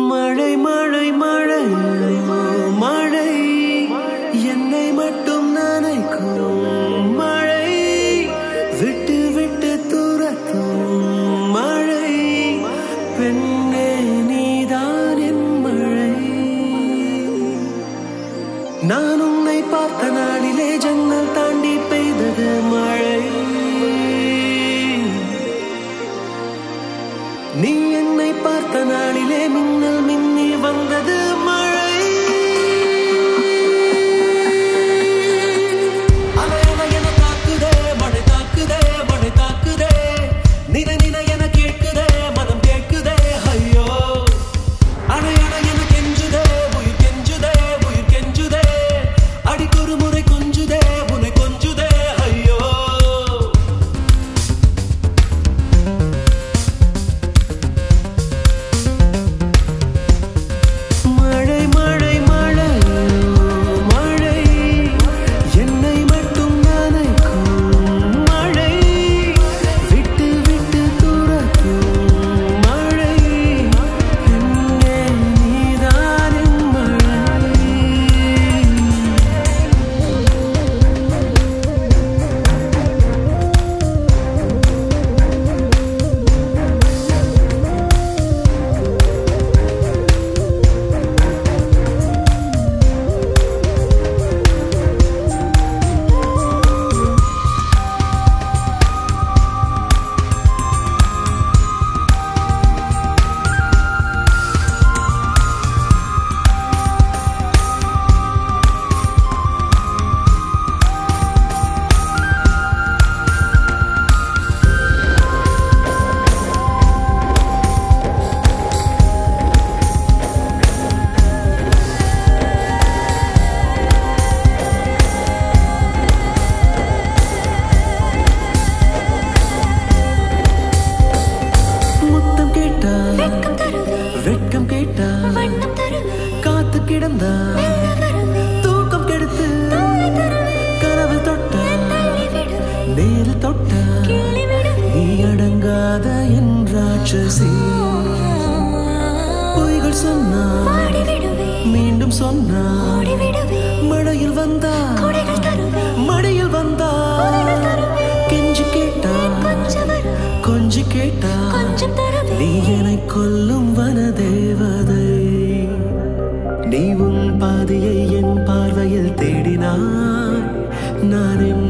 மழை மழை மழை மழை என்னை மட்டும் நனைக்கும் மழை விட்டு விட்டு துரத்தும் மழை பெண்ணே நீதான் என் மழை நான் உன்னை பார்த்த நாளிலே ஜன்னல் தாண்டி பெய்தது மழை நீ என்னை பார்த்த நாளிலே மின்னல் மின்னி வந்தது மழை அலை அலை என தாக்குதே மழை தாக்குதே மழை தாக்குதே நினை நினை என கேட்குதே மனம் கேட்குதே ஐயோ அலை அலை என கெஞ்சுதே உயிர் கெஞ்சுதே உயிர் கெஞ்சுதே அடிக்கொரு முறை கொஞ்சுதே உன்னை கொஞ்சுதே ஐயோ வெட்கம் கேட்டா காத்து கிடந்தா தூக்கம் கெடுத்து கனவு தொட்டா நேரு தொட்டா நீ அடங்காத என் ராட்சசி பொய்கள் சொன்னா மீண்டும் சொன்னா மழையில் வந்தா மழையில் வந்தா கெஞ்சி கேட்டா கொஞ்சி கேட்டா நீ என்னை கொல்லும் வனதேவதை நீ உன் பாதையை என் பார்வையில் தேடினாய் நான் என்